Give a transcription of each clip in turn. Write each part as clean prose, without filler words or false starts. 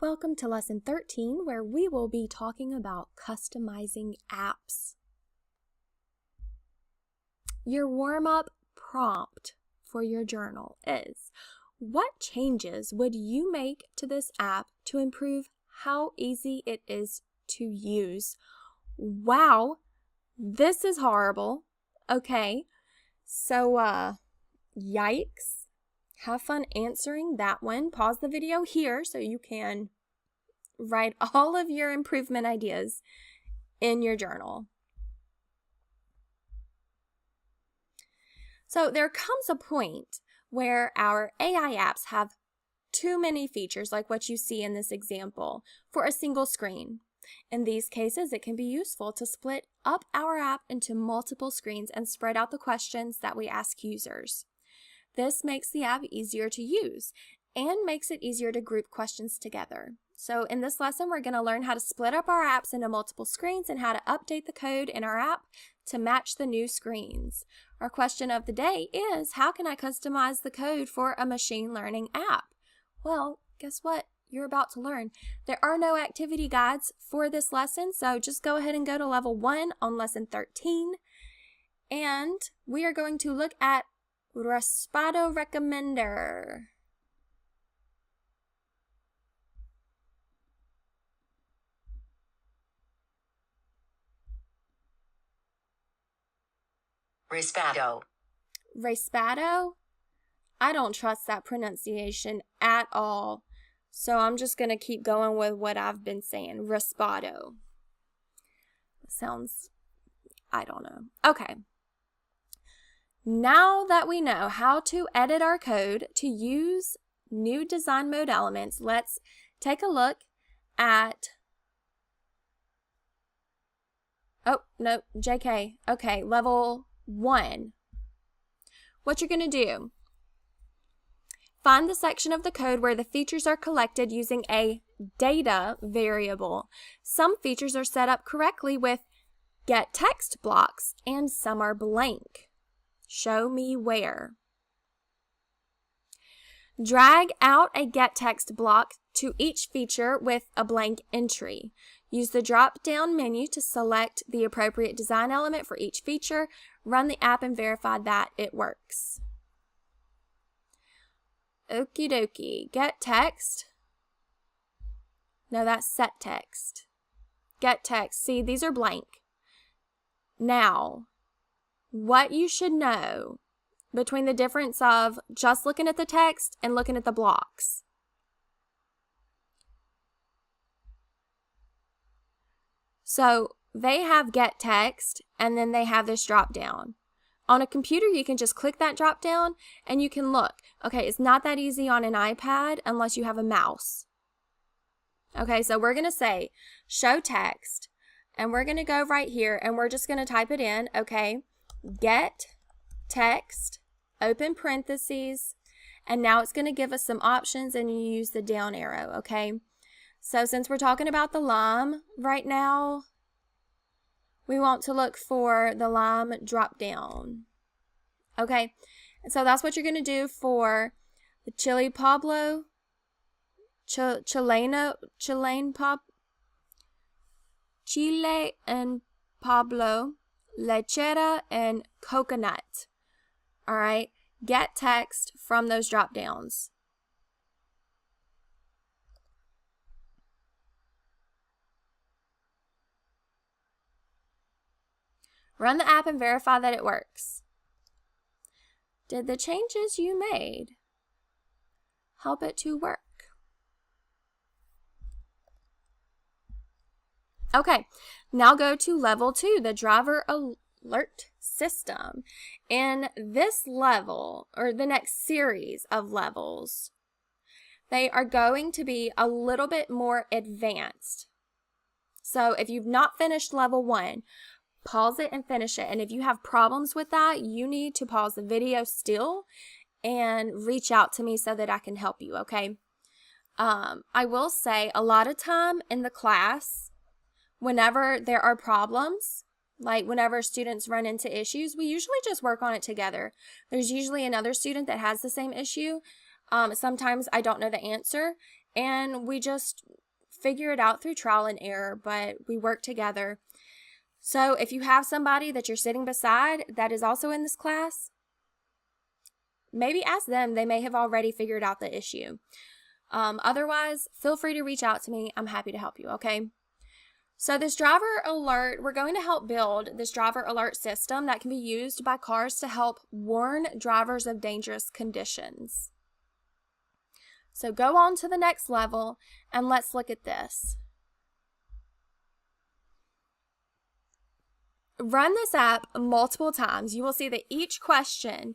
Welcome to Lesson 13, where we will be talking about customizing apps. Your warm-up prompt for your journal is, what changes would you make to this app to improve how easy it is to use? Wow, this is horrible. Okay, so yikes. Have fun answering that one. Pause the video here so you can write all of your improvement ideas in your journal. So there comes a point where our AI apps have too many features, like what you see in this example, for a single screen. In these cases, it can be useful to split up our app into multiple screens and spread out the questions that we ask users. This makes the app easier to use and makes it easier to group questions together. So in this lesson, we're going to learn how to split up our apps into multiple screens and how to update the code in our app to match the new screens. Our question of the day is, how can I customize the code for a machine learning app? Well, guess what? You're about to learn. There are no activity guides for this lesson, so just go ahead and go to level 1 on lesson 13. And we are going to look at Raspado Recommender. Raspado? I don't trust that pronunciation at all. So I'm just going to keep going with what I've been saying. Raspado. Sounds, I don't know. Okay. Now that we know how to edit our code to use new design mode elements, let's take a look at, JK. Okay, level 1. What you're going to do, find the section of the code where the features are collected using a data variable. Some features are set up correctly with getText blocks and some are blank. Show me where. Drag out a getText block to each feature with a blank entry. Use the drop-down menu to select the appropriate design element for each feature. Run the app and verify that it works. Okie dokie. getText. No, that's setText. getText. See, these are blank. Now, what you should know between the difference of just looking at the text and looking at the blocks. So they have getText and then they have this drop down. On a computer, you can just click that drop down and you can look. Okay, it's not that easy on an iPad unless you have a mouse. Okay, so we're going to say show text and we're going to go right here and we're just going to type it in. Okay. Get text, open parentheses, and now it's going to give us some options and you use the down arrow, okay? So since we're talking about the lime right now, we want to look for the lime drop down, okay? And so that's what you're going to do for the Chile Pablo, Chile and Pablo, lechera, and coconut. All right, get text from those drop downs. Run the app and verify that it works. Did the changes you made help it to work? Okay, now go to level 2, the driver alert system. In this level, or the next series of levels, they are going to be a little bit more advanced. So if you've not finished level 1, pause it and finish it. And if you have problems with that, you need to pause the video still and reach out to me so that I can help you, okay? I will say a lot of time in the class, whenever there are problems, like whenever students run into issues, we usually just work on it together. There's usually another student that has the same issue. Sometimes I don't know the answer and we just figure it out through trial and error, but we work together. So if you have somebody that you're sitting beside that is also in this class, maybe ask them. They may have already figured out the issue. Otherwise, feel free to reach out to me. I'm happy to help you, okay? So this driver alert, we're going to help build this driver alert system that can be used by cars to help warn drivers of dangerous conditions. So go on to the next level and let's look at this. Run this app multiple times. You will see that each question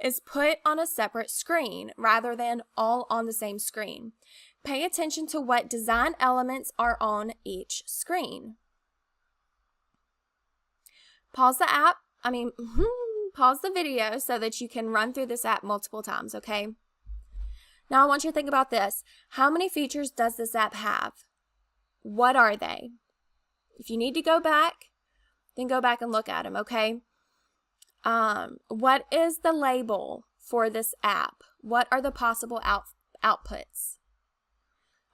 is put on a separate screen rather than all on the same screen. Pay attention to what design elements are on each screen. Pause the video so that you can run through this app multiple times, okay? Now I want you to think about this. How many features does this app have? What are they? If you need to go back, then go back and look at them, okay? What is the label for this app? What are the possible outputs?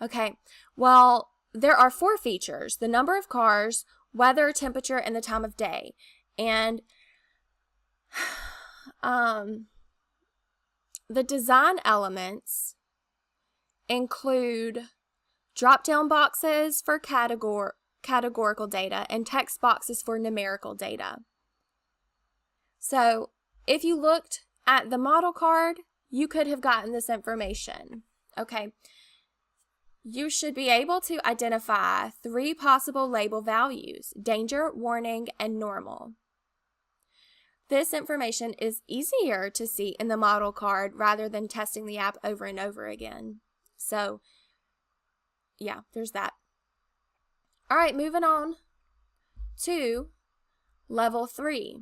Okay, well, there are 4 features: the number of cars, weather, temperature, and the time of day. And the design elements include drop-down boxes for categorical data and text boxes for numerical data. So if you looked at the model card, you could have gotten this information, okay? You should be able to identify 3 possible label values: danger, warning, and normal. This information is easier to see in the model card rather than testing the app over and over again. So, yeah, there's that. All right, moving on to level 3.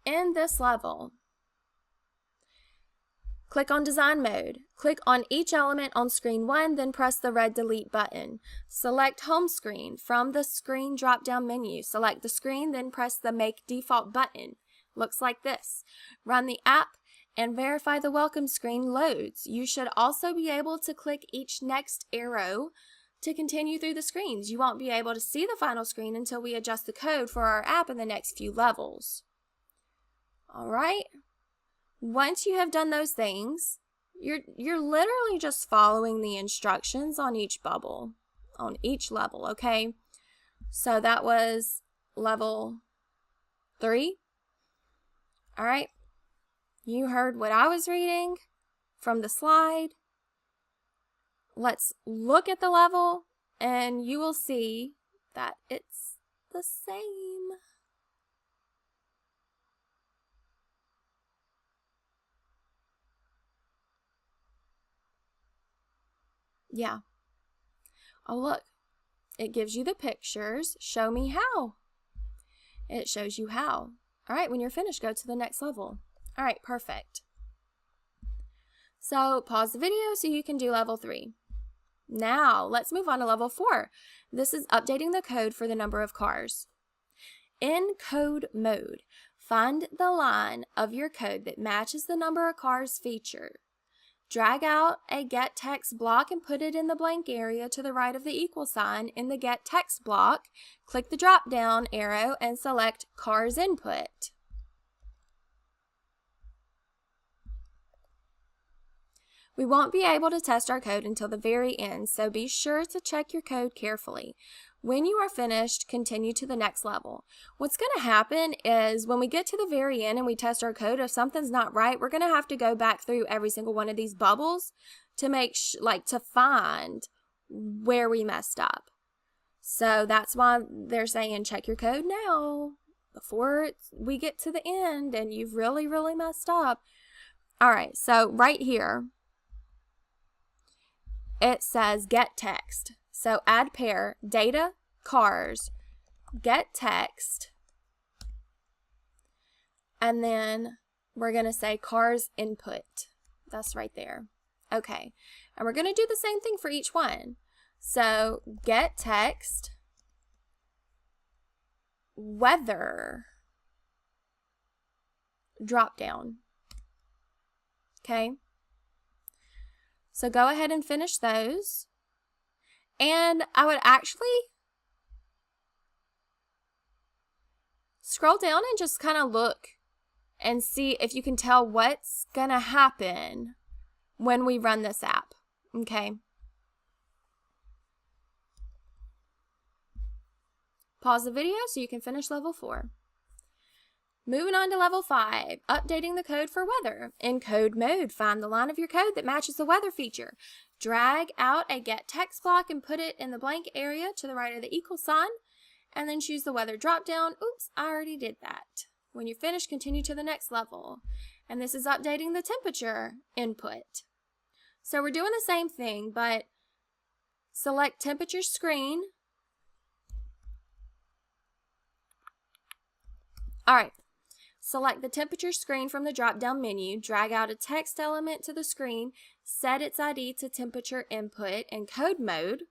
In this level, click on Design Mode. Click on each element on screen 1, then press the red Delete button. Select Home Screen from the screen drop-down menu. Select the screen, then press the Make Default button. Looks like this. Run the app and verify the welcome screen loads. You should also be able to click each next arrow to continue through the screens. You won't be able to see the final screen until we adjust the code for our app in the next few levels. All right. Once you have done those things, you're literally just following the instructions on each bubble, on each level, okay? So that was level 3. All right. You heard what I was reading from the slide. Let's look at the level and you will see that it's the same. Yeah. Oh, look. It gives you the pictures. Show me how. It shows you how. All right, when you're finished, go to the next level. All right, perfect. So pause the video so you can do level 3. Now, let's move on to level 4. This is updating the code for the number of cars. In code mode, find the line of your code that matches the number of cars feature. Drag out a get text block and put it in the blank area to the right of the equal sign in the get text block. Click the drop down arrow and select cars input. We won't be able to test our code until the very end, so be sure to check your code carefully. When you are finished, continue to the next level. What's going to happen is when we get to the very end and we test our code, if something's not right, we're going to have to go back through every single one of these bubbles to make to find where we messed up. So that's why they're saying check your code now before we get to the end and you've really, really messed up. All right, so right here, it says get text. So add pair, data, cars, get text, and then we're going to say cars input. That's right there. Okay, and we're going to do the same thing for each one. So get text, weather, drop down. Okay, So go ahead and finish those. And I would actually scroll down and just kind of look and see if you can tell what's going to happen when we run this app. Okay. Pause the video so you can finish level 4. Moving on to level 5, updating the code for weather. In code mode, find the line of your code that matches the weather feature. Drag out a get text block and put it in the blank area to the right of the equal sign, and then choose the weather dropdown. Oops, I already did that. When you're finished, continue to the next level. And this is updating the temperature input. So we're doing the same thing, but select temperature screen. All right. Select the temperature screen from the drop-down menu, drag out a text element to the screen, set its ID to temperature input in code mode,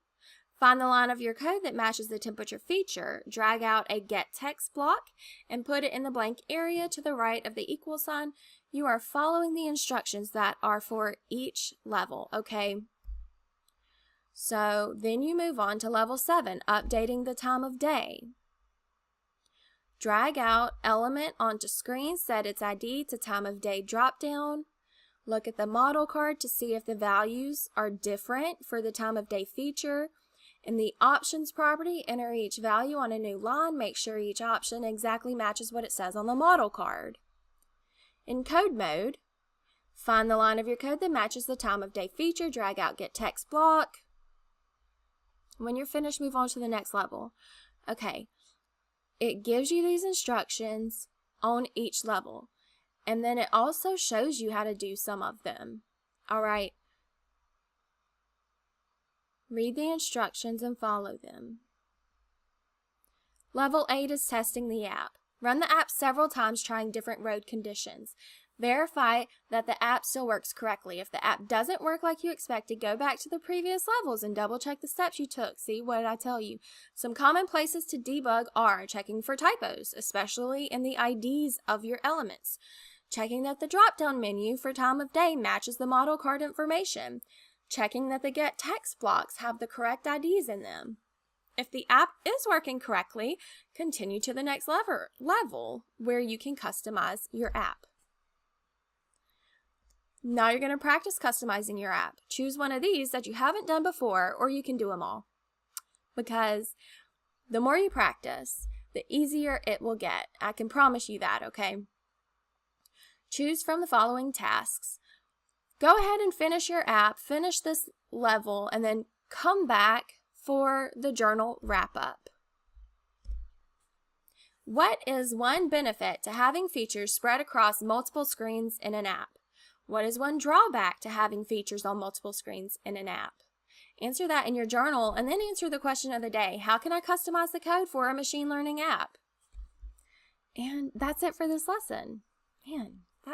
find the line of your code that matches the temperature feature, drag out a get text block, and put it in the blank area to the right of the equal sign. You are following the instructions that are for each level, okay? So then you move on to level 7, updating the time of day. Drag out element onto screen, set its ID to time of day dropdown. Look at the model card to see if the values are different for the time of day feature. In the options property, enter each value on a new line. Make sure each option exactly matches what it says on the model card. In code mode, find the line of your code that matches the time of day feature. Drag out get text block. When you're finished, move on to the next level. Okay. It gives you these instructions on each level, and then it also shows you how to do some of them. All right. Read the instructions and follow them. Level 8 is testing the app. Run the app several times trying different road conditions. Verify that the app still works correctly. If the app doesn't work like you expected, go back to the previous levels and double check the steps you took. See, what did I tell you? Some common places to debug are checking for typos, especially in the IDs of your elements. Checking that the drop-down menu for time of day matches the model card information. Checking that the get text blocks have the correct IDs in them. If the app is working correctly, continue to the next level where you can customize your app. Now you're going to practice customizing your app. Choose one of these that you haven't done before, or you can do them all. Because the more you practice, the easier it will get. I can promise you that, okay? Choose from the following tasks. Go ahead and finish your app, finish this level, and then come back for the journal wrap-up. What is one benefit to having features spread across multiple screens in an app? What is one drawback to having features on multiple screens in an app? Answer that in your journal, and then answer the question of the day. How can I customize the code for a machine learning app? And that's it for this lesson. Man,